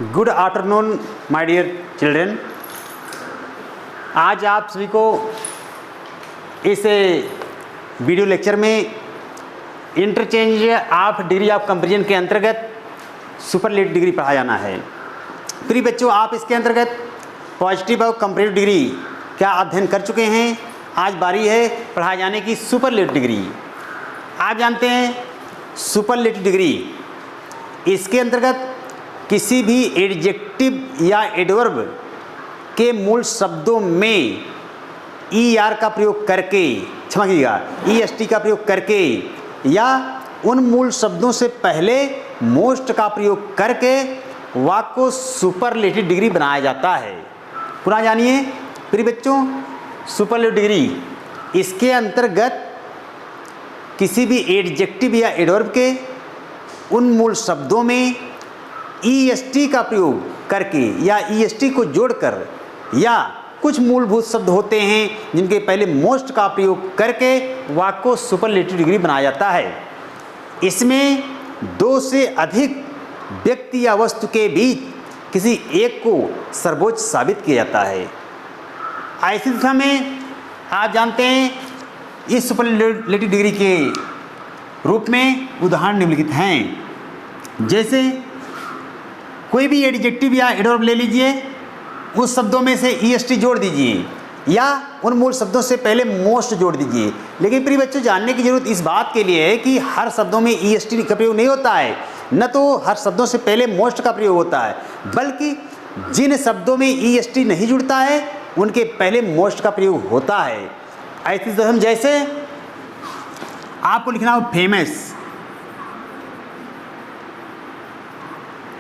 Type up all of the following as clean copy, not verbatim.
Good afternoon my dear children. आज आप सभी को इस वीडियो लेक्चर में interchange of degree of comparison के अंतर्गत सुपरलेटिव डिग्री पढ़ाया जाना है। प्रिय बच्चों, आप इसके अंतर्गत पॉजिटिव और कंपैरेटिव डिग्री क्या अध्ययन कर चुके हैं। आज बारी है पढ़ाए जाने की सुपरलेटिव डिग्री। आप जानते हैं सुपरलेटिव डिग्री, इसके अंतर्गत किसी भी एडजेक्टिव या एडवर्ब के मूल शब्दों में ER का प्रयोग करके, क्षमा कीजिएगा, EST का प्रयोग करके या उन मूल शब्दों से पहले मोस्ट का प्रयोग करके वाक्य को सुपरलेटिव डिग्री बनाया जाता है। पुनः जानिए प्रिय बच्चों, सुपरलेटिव डिग्री इसके अंतर्गत किसी भी एडजेक्टिव या एडवर्ब के उन मूल शब्दों में EST का प्रयोग करके या EST को जोड़कर या कुछ मूलभूत शब्द होते हैं जिनके पहले मोस्ट का प्रयोग करके वाक्य को सुपरलेटिव डिग्री बनाया जाता है। इसमें दो से अधिक व्यक्ति या वस्तु के बीच किसी एक को सर्वोच्च साबित किया जाता है। ऐसी दिशा में आप जानते हैं इस सुपरलेटिव डिग्री के रूप में उदाहरण निम्नलिखित हैं। जैसे कोई भी एडजेक्टिव या एडवर्ब ले लीजिए, उस शब्दों में से EST जोड़ दीजिए या उन मूल शब्दों से पहले मोस्ट जोड़ दीजिए। लेकिन प्रिय बच्चों, जानने की जरूरत इस बात के लिए है कि हर शब्दों में EST का प्रयोग नहीं होता है, न तो हर शब्दों से पहले मोस्ट का प्रयोग होता है, बल्कि जिन शब्दों में EST नहीं जुड़ता है उनके पहले मोस्ट का प्रयोग होता है। ऐसे जैसे आपको लिखना हो फेमस,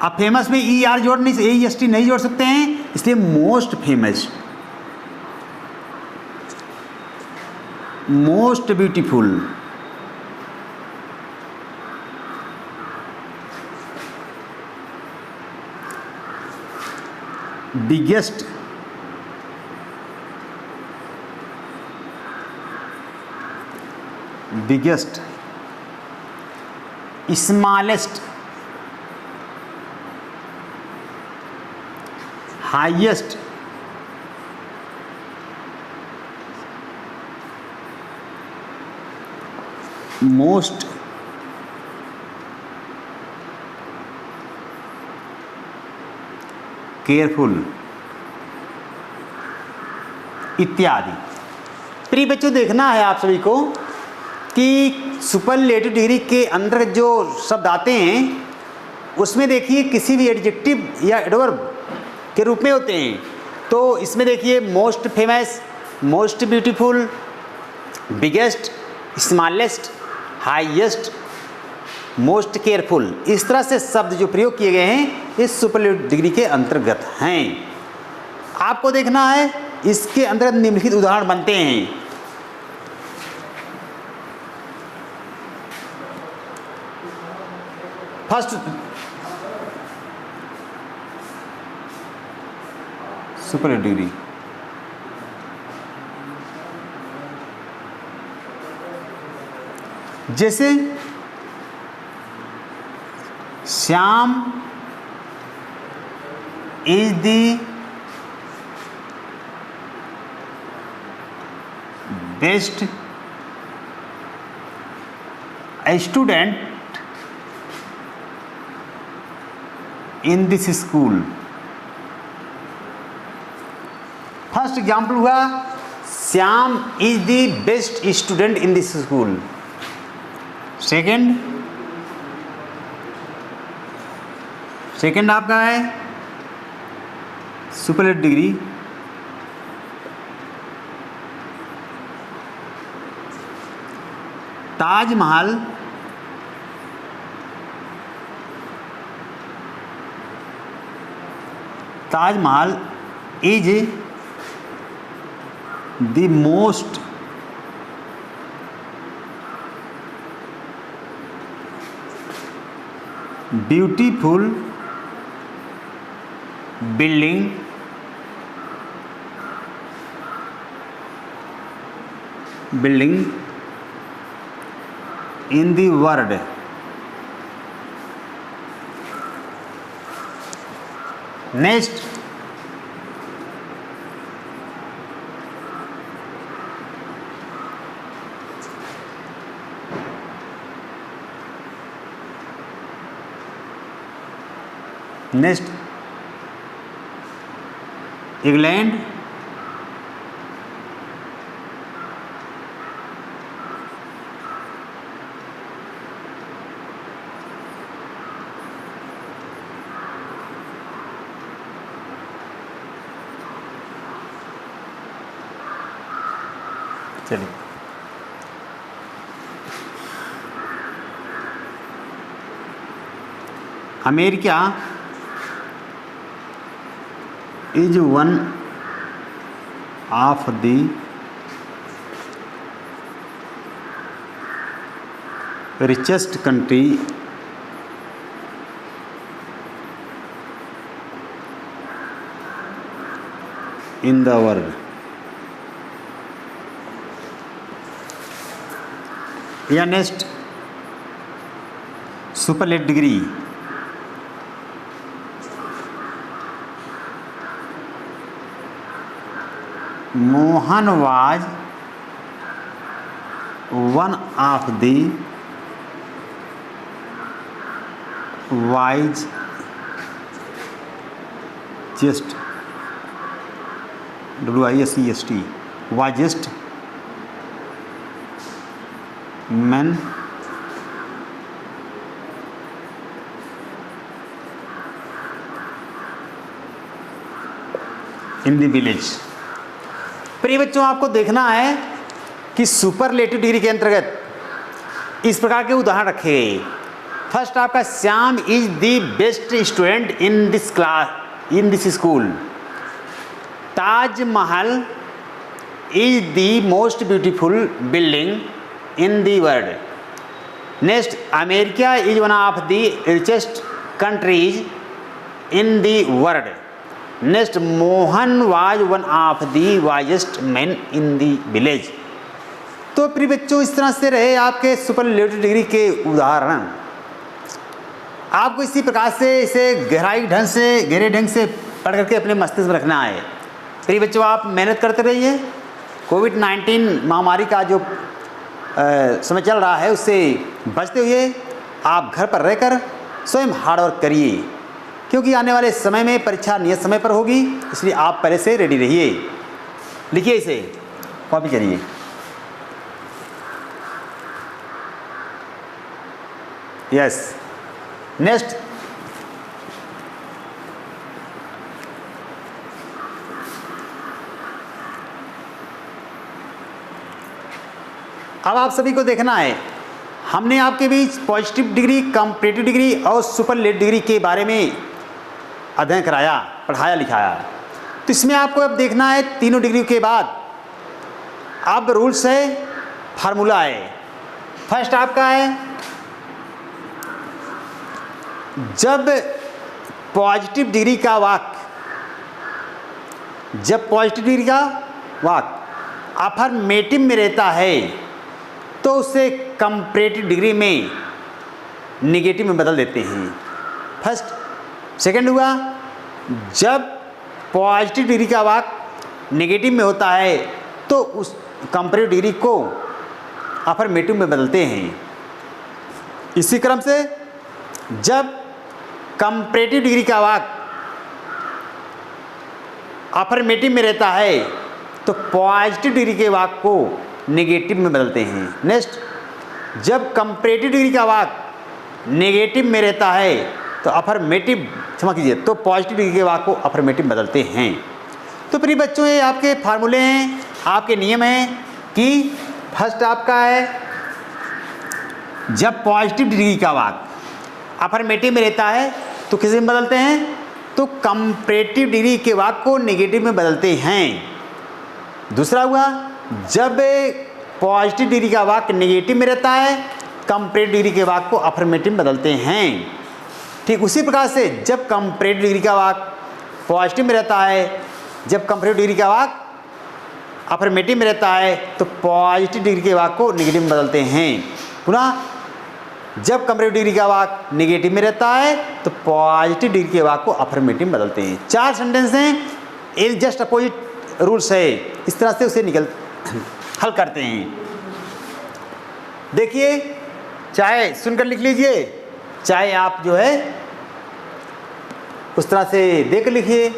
आप फेमस में ER जोड़ नहीं, EST नहीं जोड़ सकते हैं, इसलिए most famous, most beautiful, biggest, biggest, smallest, highest, most, careful इत्यादि। प्रिय बच्चों, देखना है आप सभी को कि सुपरलेटिव डिग्री के अंदर जो शब्द आते हैं उसमें देखिए किसी भी एडजेक्टिव या एडवर्ब के रूप में होते हैं। तो इसमें देखिए most famous, most beautiful, biggest, smallest, highest, most careful, इस तरह से शब्द जो प्रयोग किए गए हैं इस सुपरलेटिव डिग्री के अंतर्गत हैं। आपको देखना है इसके अंतर्गत निम्नलिखित उदाहरण बनते हैं। फर्स्ट, सुपरलेटिव डिग्री, जैसे Shyam is the best student in this school. First example हुआ Shyam is the best student in this school. Second आपका है superlative degree, Taj Mahal is the most beautiful building in the world। Next England, चलिए America is one of the richest country in the world. या next superlative degree Mohan was one of the wise just WISEST wisest men in the village। प्रिय बच्चों, आपको देखना है कि superlative degree के अंतर्गत इस प्रकार के उदाहरण रखे गए। फर्स्ट आपका Shyam is the best student in this class in this school. Taj Mahal is the most beautiful building in the world। next America is one of the richest countries in the world। next Mohan was one of the wisest men in the village। तो प्रिय बच्चों, इस तरह से रहे आपके superlative degree के उदाहरण। आपको इसी प्रकार से इसे गहरे ढंग से पढ़ करके अपने मस्तिष्क में रखना है। प्रिय बच्चों, आप मेहनत करते रहिए। कोविड-19 महामारी का जो समय चल रहा है, उससे बचते हुए आप घर पर रहकर स्वयं हार्डवर्क करिए, क्योंकि आने वाले समय में परीक्षा नियत समय पर होगी, इसलिए आप पहले से रेडी रहिए। लिखिए, इसे कॉपी करिए। यस, नेक्स्ट अब आप सभी को देखना है, हमने आपके बीच पॉजिटिव डिग्री, कंपैरेटिव डिग्री और सुपरलेटिव डिग्री के बारे में अध्ययन कराया, पढ़ाया, लिखाया। तो इसमें आपको अब देखना है तीनों डिग्री के बाद अब रूल्स है, फार्मूला है। फर्स्ट आपका है, जब पॉजिटिव डिग्री का वाक्य अफर्मेटिव में रहता है तो उसे कंपैरेटिव डिग्री में नेगेटिव में बदल देते हैं। फर्स्ट। सेकंड हुआ, जब पॉजिटिव डिग्री का वाक्य नेगेटिव में होता है तो उस कंपैरेटिव डिग्री को अफर्मेटिव में बदलते हैं। इसी क्रम से जब कंपैरेटिव डिग्री का वाक्य अफर्मेटिव में रहता है तो पॉजिटिव डिग्री के वाक्य को नेगेटिव में बदलते हैं। नेक्स्ट, जब कंपैरेटिव डिग्री का वाक्य नेगेटिव में रहता है तो तो पॉजिटिव डिग्री के वाक्य को अफर्मेटिव में बदलते हैं। तो प्रिय बच्चों, ये आपके फार्मूले हैं, आपके नियम हैं कि फर्स्ट आपका है, जब पॉजिटिव डिग्री का वाक्य अफर्मेटिव में रहता है तो किसे में बदलते हैं, तो कंपैरेटिव डिग्री के वाक्य को नेगेटिव में बदलते हैं। दूसरा हुआ, जब पॉजिटिव डिग्री का वाक्य नेगेटिव में रहता है, कंपैरेटिव डिग्री के वाक्य को अफर्मेटिव में बदलते हैं। ठीक उसी प्रकार से जब कंपैरेटिव डिग्री का वाक्य पॉजिटिव में रहता है, जब कंपैरेटिव डिग्री का वाक्य अफर्मेटिव में रहता है तो पॉजिटिव डिग्री के वाक्य को नेगेटिव में बदलते हैं। पुनः जब कंपैरेटिव डिग्री का वाक नेगेटिव में रहता है तो पॉजिटिव डिग्री के वाक को अफर्मेटिव में बदलते हैं। 4 सेंटेंस हैं, एक जस्ट अपोजिट रूल्स है, इस तरह से उसे हल करते हैं। देखिए, चाहे सुनकर लिख लीजिए, चाहे आप जो है उस तरह से देख लिखिए।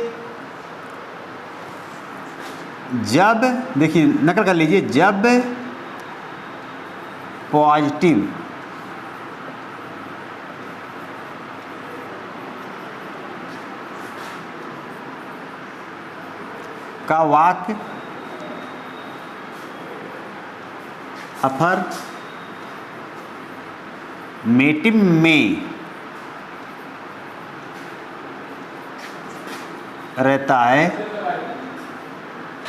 जब, देखिए नकल कर लीजिए, जब पॉजिटिव का वाक्य अफर्मेटिव में रहता है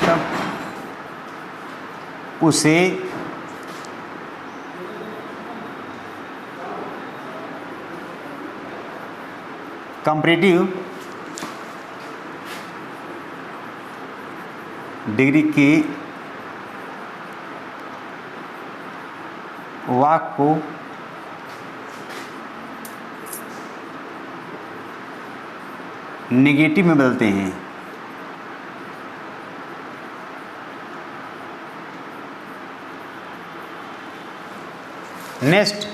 तब उसे कंपैरेटिव डिग्री के वाक को नेगेटिव में बदलते हैं। नेक्स्ट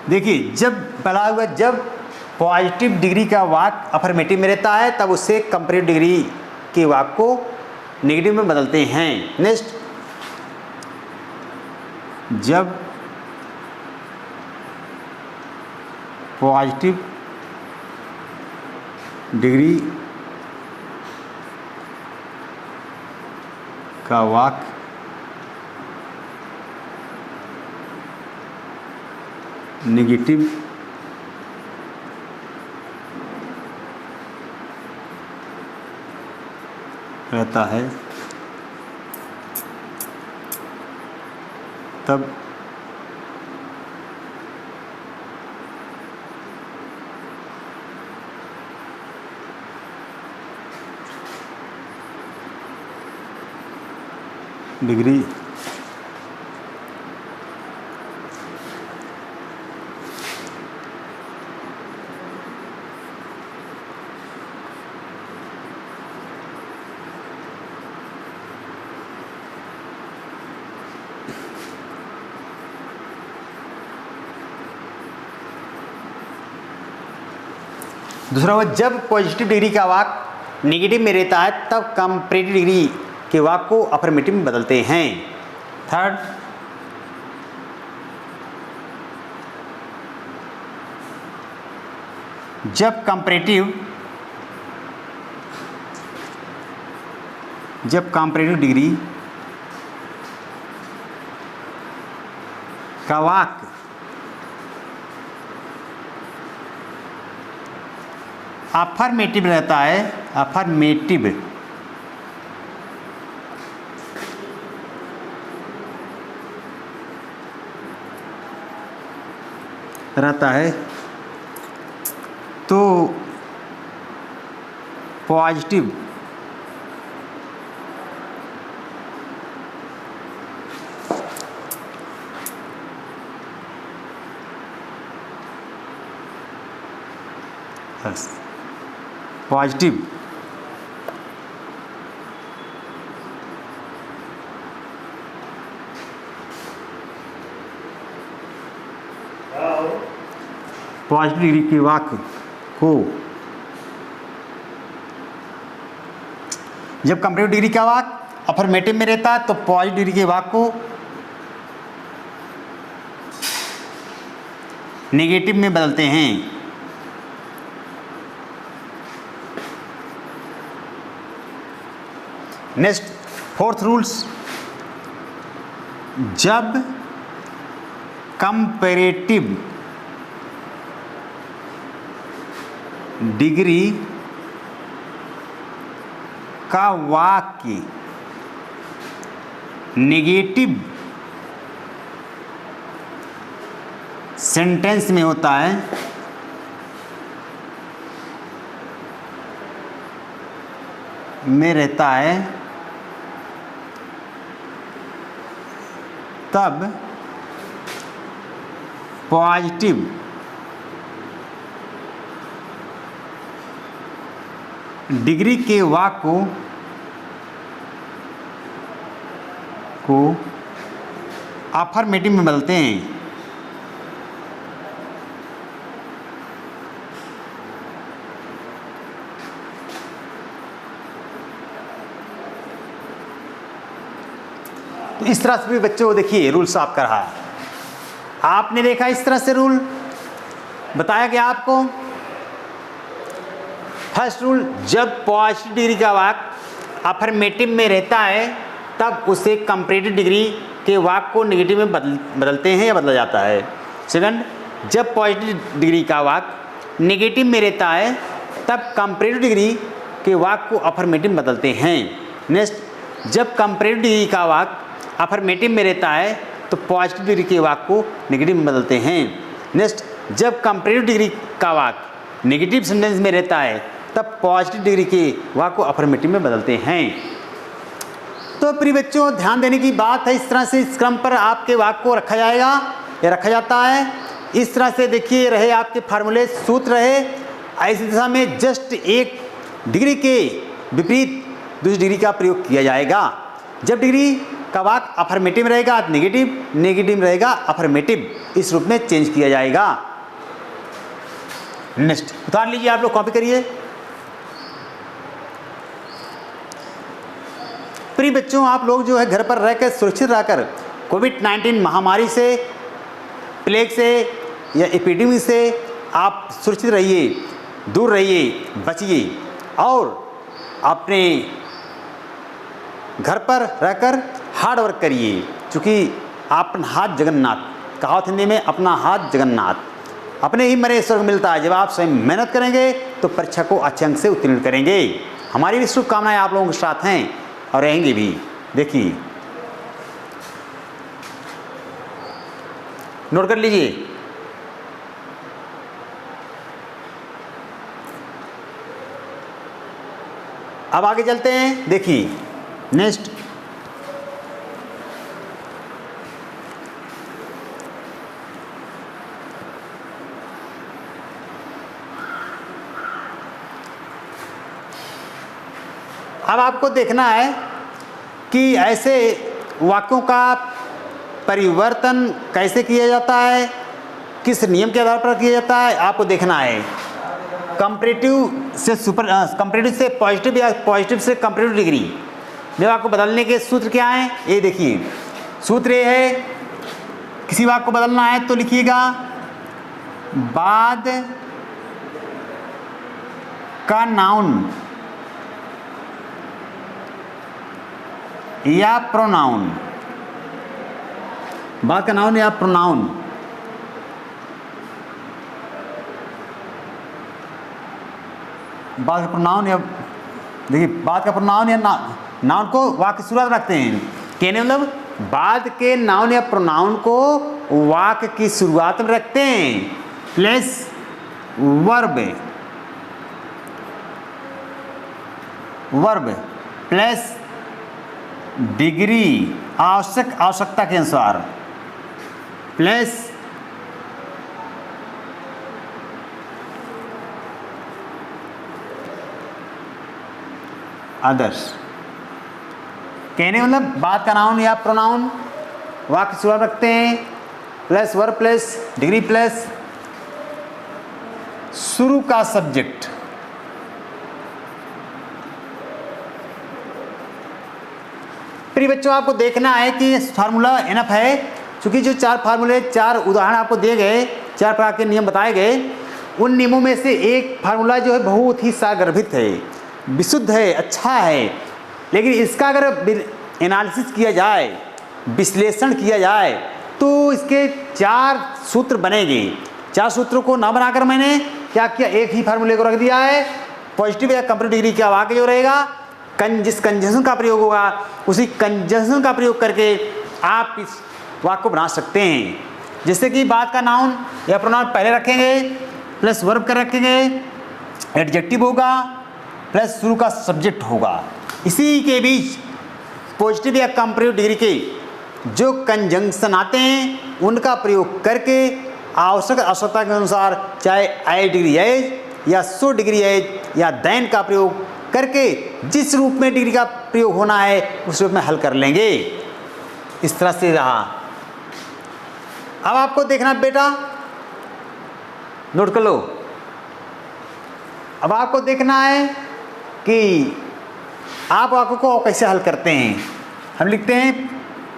देखिए, जब पढ़ा हुआ, जब पॉजिटिव डिग्री का वाक अफर्मेटिव में रहता है तब उससे कंपैरेटिव डिग्री के वाक को नेगेटिव में बदलते हैं। नेक्स्ट, जब पॉजिटिव डिग्री का वाक नेगेटिव रहता है तब डिग्री दूसरा हुआ, जब पॉजिटिव डिग्री का वाक नेगेटिव में रहता है तब कंपैरेटिव डिग्री के वाक को अफर्मेटिव में बदलते हैं। थर्ड, जब कंपैरेटिव डिग्री का वाक अफर्मेटिव रहता है, अफर्मेटिव रहता है तो पॉजिटिव पॉजिटिव पॉजिटिव डिग्री के वाक को, जब कंपैरेटिव डिग्री का वाक अफर्मेटिव में रहता है तो पॉजिटिव डिग्री के वाक को नेगेटिव में बदलते हैं। नेक्स्ट, फोर्थ रूल्स, जब कंपैरेटिव डिग्री का वाक्य नेगेटिव सेंटेंस में होता है में रहता है तब पॉजिटिव डिग्री के वाक्य को अफर्मेटिव में बदलते हैं। तो इस तरह से भी बच्चों को देखिए रूल साफ कर रहा है। आपने देखा इस तरह से रूल बताया गया आपको। फर्स्ट रूल, जब पॉजिटिव डिग्री का वाक्य अफर्मेटिव में रहता है तब उसे कंपैरेटिव डिग्री के वाक्य को नेगेटिव में बदलते हैं या बदला जाता है। सेकंड, जब पॉजिटिव डिग्री का वाक्य नेगेटिव में रहता है तब कंपैरेटिव डिग्री के वाक्य को अफर्मेटिव में बदलते हैं। नेक्स्ट, जब कंपैरेटिव डिग्री का वाक्य अफर्मेटिव में रहता है तो पॉजिटिव डिग्री के वाक्य को नेगेटिव में बदलते हैं। नेक्स्ट, जब कंपैरेटिव डिग्री का वाक्य नेगेटिव सेंटेंस में रहता है तब पॉजिटिव डिग्री के वाक्य को अफर्मेटिव में बदलते हैं। तो प्रिय बच्चों, ध्यान देने की बात है, इस तरह से इस क्रम पर आपके वाक्य को रखा जाएगा या रखा जाता है। इस तरह से देखिए रहे आपके फार्मूले, सूत्र रहे। ऐसी दिशा में जस्ट एक डिग्री के विपरीत दूसरी डिग्री का प्रयोग किया जाएगा। जब डिग्री का वाक्य अफर्मेटिव रहेगा नेगेटिव, नेगेटिव रहेगा अफर्मेटिव, इस रूप में चेंज किया जाएगा। नेक्स्ट उतार लीजिए, आप लोग कॉपी करिए। प्रिय बच्चों, आप लोग जो है घर पर रहकर सुरक्षित रहकर कोविड-19 महामारी से, प्लेग से या एपिडेमिक से आप सुरक्षित रहिए, दूर रहिए, बचिए और अपने घर पर रहकर हार्ड वर्क करिए। चूँकि अपना हाथ जगन्नाथ, कहावत हिंदी में अपना हाथ जगन्नाथ, अपने ही मरे स्वर्ग मिलता है। जब आप स्वयं मेहनत करेंगे तो परीक्षा को अच्छे अंक से उत्तीर्ण करेंगे। हमारी भी शुभकामनाएं आप लोगों के साथ हैं और रहेंगे भी। देखिए नोट कर लीजिए। अब आगे चलते हैं। देखिए नेक्स्ट, अब आपको देखना है कि ऐसे वाक्यों का परिवर्तन कैसे किया जाता है, किस नियम के आधार पर किया जाता है, आपको देखना है। कंपैरेटिव से पॉजिटिव या पॉजिटिव से कंपैरेटिव डिग्री में आपको बदलने के सूत्र क्या हैं, ये देखिए। सूत्र ये है, किसी वाक्य को बदलना है तो लिखिएगा बाद का नाउन या प्रोनाउन, बाद का नाउन या प्रोनाउन, बाद का प्रोनाउन या देखिए बाद का प्रोनाउन या नाउन को वाक्य की शुरुआत रखते हैं। कहने मतलब बाद के नाउन या प्रोनाउन को वाक्य की शुरुआत में रखते हैं। प्लस वर्ब प्लस डिग्री आवश्यकता के अनुसार प्लस अदर्स। कहने मतलब बाद का नाउन या प्रोनाउन वाक्य शुरुआत रखते हैं, plus verb plus degree plus शुरू का सब्जेक्ट। प्रिय बच्चों, आपको देखना है कि फार्मूला इनफ है। क्योंकि जो चार फार्मूले, चार उदाहरण आपको दिए गए, चार प्रकार के नियम बताए गए, उन नियमों में से एक फार्मूला जो है बहुत ही सागर्भित है, विशुद्ध है, अच्छा है। लेकिन इसका अगर एनालिसिस किया जाए, विश्लेषण किया जाए, तो इसके चार सूत्र बनेंगे। चार सूत्रों को ना बनाकर मैंने क्या किया, एक ही फार्मूले को रख दिया है। पॉजिटिव या कंपैरेटिव डिग्री का वाक्य जो रहेगा, जिस कंजंक्शन का प्रयोग होगा उसी कंजंक्शन का प्रयोग करके आप इस वाक्य को बना सकते हैं। जैसे कि बाद का नाउन या प्रोनाउन पहले रखेंगे, प्लस वर्ब कर रखेंगे, एडजेक्टिव होगा, प्लस शुरू का सब्जेक्ट होगा। इसी के बीच पॉजिटिव या कंपैरेटिव डिग्री के जो कंजंक्शन आते हैं उनका प्रयोग करके आवश्यक आवश्यकता के अनुसार चाहे एज डिग्री एज या सो डिग्री एज या देन का प्रयोग करके जिस रूप में डिग्री का प्रयोग होना है उस रूप में हल कर लेंगे। इस तरह से रहा। अब आपको देखना बेटा, नोट कर लो। अब आपको देखना है कि आप वाक्यों को कैसे हल करते हैं। हम लिखते हैं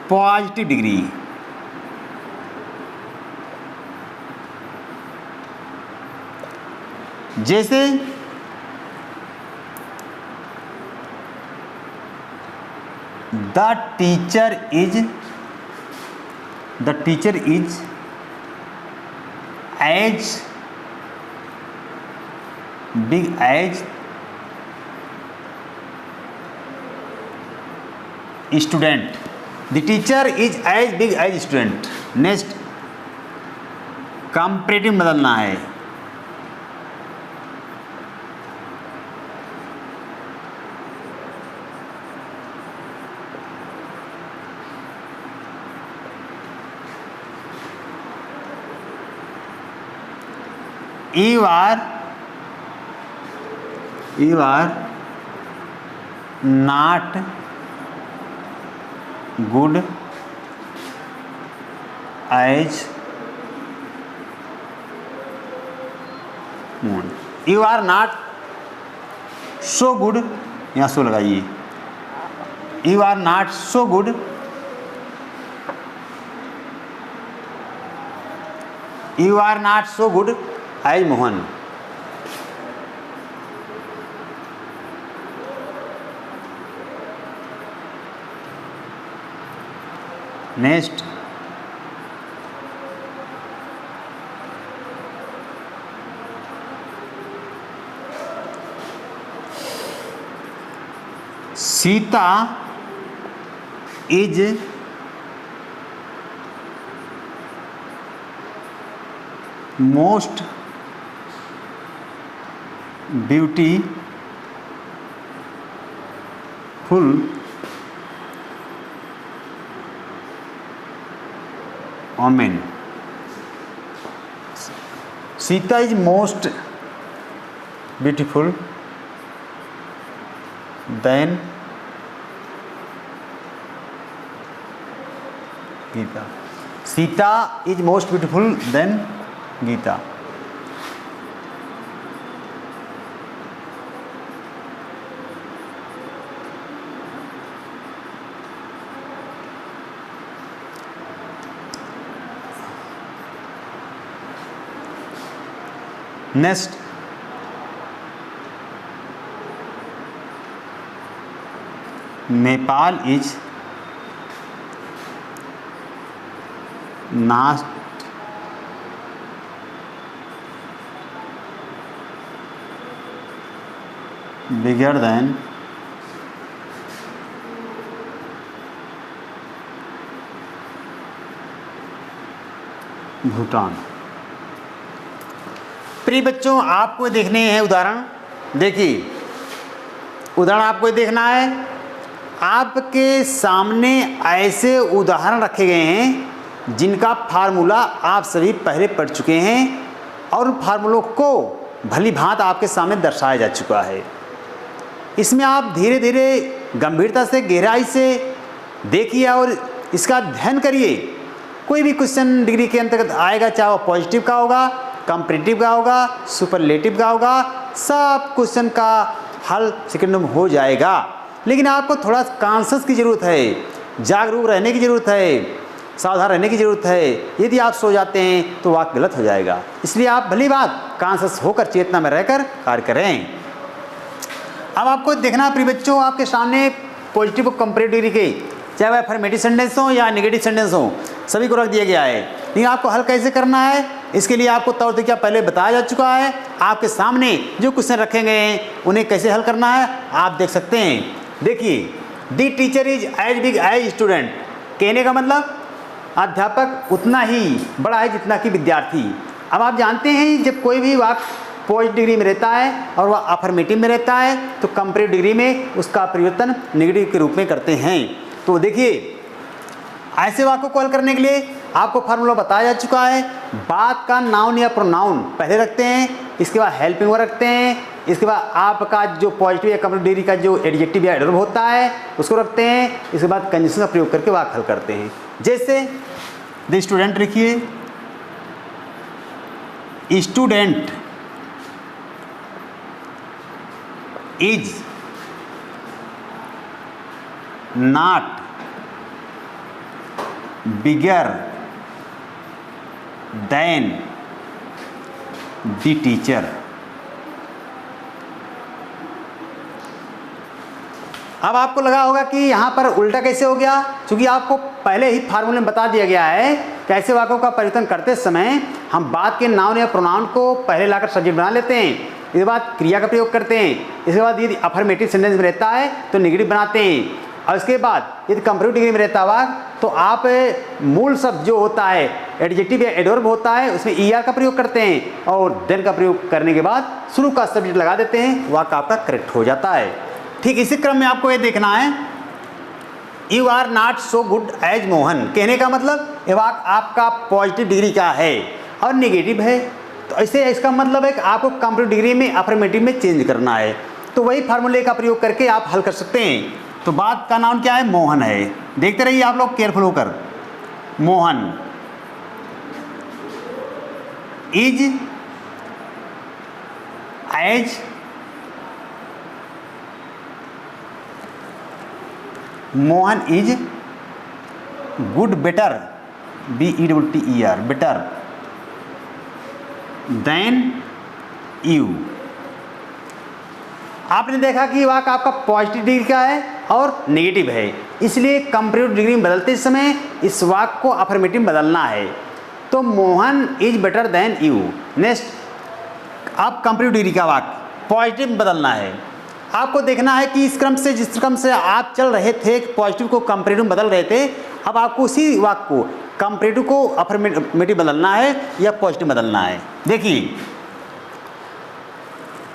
पॉजिटिव डिग्री, जैसे the teacher is as big as student. The teacher is as big as student. Next comparative बदलना है। You are not good as moon. You are not so good, यहाँ सो लगाइए। You are not so good as Mohan. Next Sita is most beautiful woman। Sita is most beautiful than Gita. Sita is most beautiful than Gita. Next Nepal is not bigger than Bhutan. प्रिय बच्चों, आपको देखने हैं उदाहरण। देखिए, उदाहरण आपको देखना है। आपके सामने ऐसे उदाहरण रखे गए हैं जिनका फार्मूला आप सभी पहले पढ़ चुके हैं और उन फार्मूलों को भली भांत आपके सामने दर्शाया जा चुका है। इसमें आप धीरे धीरे गंभीरता से, गहराई से देखिए और इसका अध्ययन करिए। कोई भी क्वेश्चन डिग्री के अंतर्गत आएगा, चाहे वो पॉजिटिव का होगा, कंपैरेटिव का होगा, सुपरलेटिव का होगा, सब क्वेश्चन का हल सेकंड में हो जाएगा। लेकिन आपको थोड़ा कॉन्शियस की ज़रूरत है, जागरूक रहने की ज़रूरत है, सावधान रहने की ज़रूरत है। यदि आप सो जाते हैं तो वाक्य गलत हो जाएगा। इसलिए आप भली बात कॉन्शियस होकर, चेतना में रहकर कार्य करें। अब आपको देखना प्रिय बच्चों, आपके सामने पॉजिटिव और कंपैरेटिव डिग्री के, चाहे वह अफर्मेटिव सेंटेंस हो या नेगेटिव सेंटेंस हो, सभी को रख दिया गया है। लेकिन आपको हल कैसे करना है, इसके लिए आपको तौर तरीका पहले बताया जा चुका है। आपके सामने जो क्वेश्चन रखे गए हैं उन्हें कैसे हल करना है आप देख सकते हैं। देखिए, the teacher is as big as student. कहने का मतलब अध्यापक उतना ही बड़ा है जितना कि विद्यार्थी। अब आप जानते हैं जब कोई भी वाक्य पॉजिटिव डिग्री में रहता है और वह अफर्मेटिव में रहता है तो कंपैरेटिव डिग्री में उसका परिवर्तन नेगेटिव के रूप में करते हैं। तो देखिए, ऐसे वाक्यों को हल करने के लिए आपको फार्मूला बताया जा चुका है। बात का नाउन या प्रोनाउन पहले रखते हैं, इसके बाद हेल्पिंग वर्ब रखते हैं, इसके बाद आपका जो पॉजिटिव या कंपेरेटिव डिग्री का जो एडजेक्टिव या एडवर्ब होता है उसको रखते हैं, इसके बाद कंजंक्शन का प्रयोग करके वाक्य हल करते हैं। जैसे द स्टूडेंट लिखिए, student is not bigger then the teacher. अब आपको लगा होगा कि यहाँ पर उल्टा कैसे हो गया, क्योंकि आपको पहले ही फार्मूले में बता दिया गया है कि ऐसे वाक्यों का परिवर्तन करते समय हम बात के नाउन या प्रोनाउन को पहले लाकर सब्जेक्ट बना लेते हैं, इसके बाद क्रिया का प्रयोग करते हैं, इसके बाद यदि अफर्मेटिव सेंटेंस में रहता है तो नेगेटिव बनाते हैं, और इसके बाद यदि कंपेरेटिव डिग्री में रहता वाक्य तो आप मूल शब्द जो होता है एडजेक्टिव या एडवर्ब होता है उसमें ER का प्रयोग करते हैं और देन का प्रयोग करने के बाद शुरू का सब्जेक्ट लगा देते हैं, वाक्य आपका करेक्ट हो जाता है। ठीक इसी क्रम में आपको ये देखना है, you are not so good as Mohan. कहने का मतलब ये वाक्य आपका पॉजिटिव डिग्री का है और नेगेटिव है, तो ऐसे इसका मतलब है कि आपको कंपेरेटिव डिग्री में अफर्मेटिव में चेंज करना है, तो वही फार्मूले का प्रयोग करके आप हल कर सकते हैं। तो बात का नाम क्या है, मोहन है। देखते रहिए आप लोग केयरफुल होकर। Mohan is as Mohan is good better BETTER better than you. आपने देखा कि वाक्य आपका पॉजिटिव डिग्री का है और नेगेटिव है, इसलिए कंपेरेटिव डिग्री में बदलते समय इस वाक्य को अफर्मेटिव में बदलना है। तो Mohan is better than you. Next आप कंपेरेटिव डिग्री का वाक्य पॉजिटिव में बदलना है। आपको देखना है कि इस क्रम से जिस क्रम से आप चल रहे थे पॉजिटिव को कंपेरेटिव में बदल रहे थे, अब आपको उसी वाक्य को कंपेरेटिव को अफर्मेटिव बदलना है या पॉजिटिव बदलना है। देखिए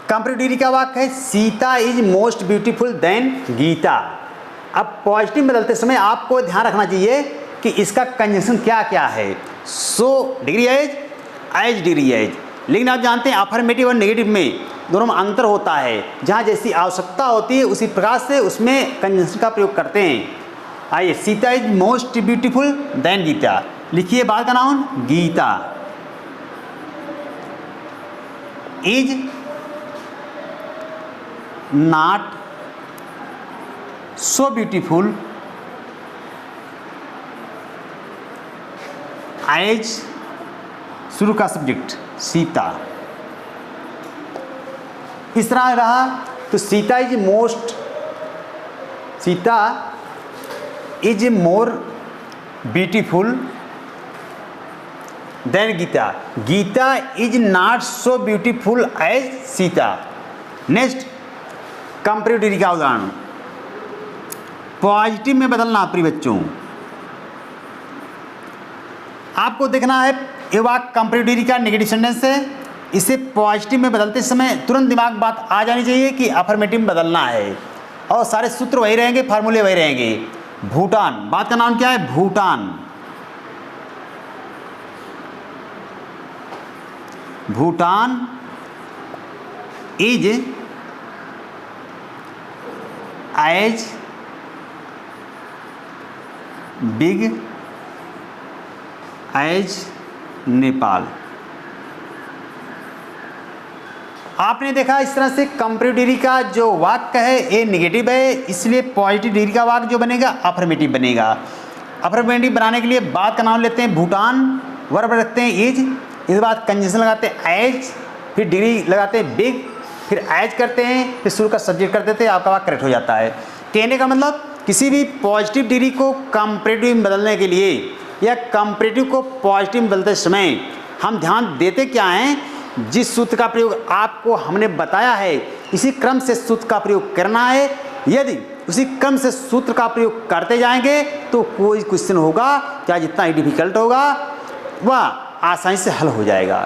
कंपेरेटिव डिग्री का वाक्य है Sita is most beautiful than Gita. अब पॉजिटिव में बदलते समय आपको ध्यान रखना चाहिए कि इसका कंजंक्शन क्या क्या है, so degree as degree as. लेकिन आप जानते हैं अफर्मेटिव और नेगेटिव में दोनों में अंतर होता है, जहाँ जैसी आवश्यकता होती है उसी प्रकार से उसमें कंजंक्शन का प्रयोग करते हैं। आइए, Sita is most beautiful than Gita. लिखिए बात का नाम Gita is not so beautiful as शुरू का सब्जेक्ट सीता। इस तरह रहा तो Sita is more beautiful than Gita. Gita is not so beautiful as Sita. Next comparative degree का उदाहरण पॉजिटिव में बदलना। प्रिय बच्चों आपको देखना है ये वाक्य कंपेरेटिव डिग्री का नेगेटिव सेंटेंस है, इसे पॉजिटिव में बदलते समय तुरंत दिमाग बात आ जानी चाहिए कि अफर्मेटिव में बदलना है, और सारे सूत्र वही रहेंगे, फार्मूले वही रहेंगे। भूटान, बात का नाम क्या है, Bhutan. Bhutan is as big as Nepal. आपने देखा इस तरह से कंपेरेटिव डिग्री का जो वाक्य है ये नेगेटिव है, इसलिए पॉजिटिव डिग्री का वाक्य जो बनेगा अफर्मेटिव बनेगा। अफर्मेटिव बनाने के लिए बात का नाम लेते हैं भूटान, वर्ब रखते हैं इज, इसके बाद कंजंक्शन लगाते हैं एज, फिर डिग्री लगाते हैं बिग, फिर एज करते हैं, फिर शुरू का सब्जेक्ट कर देते हैं, आपका वाक्य करेक्ट हो जाता है। कहने का मतलब किसी भी पॉजिटिव डिग्री को कंपेरेटिव में बदलने के लिए या कंपेरेटिव को पॉजिटिव में बदलते समय हम ध्यान देते क्या हैं, जिस सूत्र का प्रयोग आपको हमने बताया है इसी क्रम से सूत्र का प्रयोग करना है। यदि उसी क्रम से सूत्र का प्रयोग करते जाएंगे तो कोई क्वेश्चन होगा चाहे जितना ही डिफिकल्ट होगा वह आसानी से हल हो जाएगा।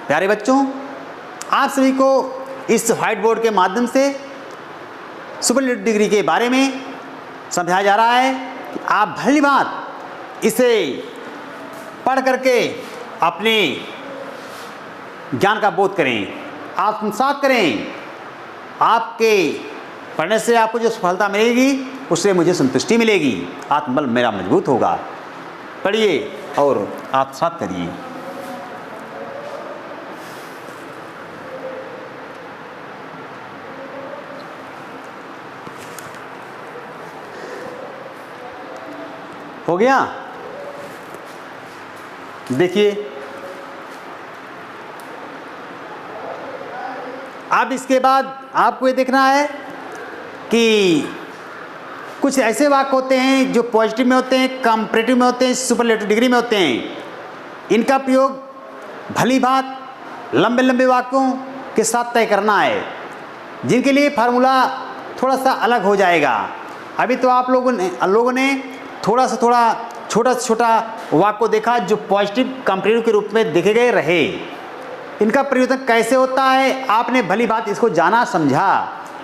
प्यारे बच्चों, आप सभी को इस व्हाइट बोर्ड के माध्यम से सुपरलेटिव डिग्री के बारे में समझाया जा रहा है कि आप भली बात इसे पढ़ करके अपने ज्ञान का बोध करें, आत्मसात करें। आपके पढ़ने से आपको जो सफलता मिलेगी उससे मुझे संतुष्टि मिलेगी, आत्मबल मेरा मजबूत होगा। पढ़िए और आत्मसात करिए। हो गया? देखिए, अब इसके बाद आपको ये देखना है कि कुछ ऐसे वाक्य होते हैं जो पॉजिटिव में होते हैं, कंपैरेटिव में होते हैं, सुपरलेटिव डिग्री में होते हैं। इनका प्रयोग भली बात लंबे लंबे वाक्यों के साथ तय करना है, जिनके लिए फार्मूला थोड़ा सा अलग हो जाएगा। अभी तो आप लोगों ने थोड़ा सा छोटा से छोटा वाक्य को देखा जो पॉजिटिव कंपैरेटिव के रूप में देखे गए रहे। इनका परिवर्तन कैसे होता है आपने भली बात इसको जाना समझा,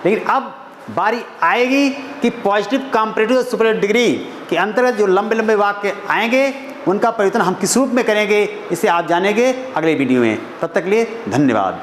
लेकिन अब बारी आएगी कि पॉजिटिव कंपैरेटिव और सुपरलेटिव डिग्री के अंतर्गत जो लंबे लंबे वाक्य आएंगे उनका परिवर्तन हम किस रूप में करेंगे, इसे आप जानेंगे अगले वीडियो में। तब तक के लिए धन्यवाद।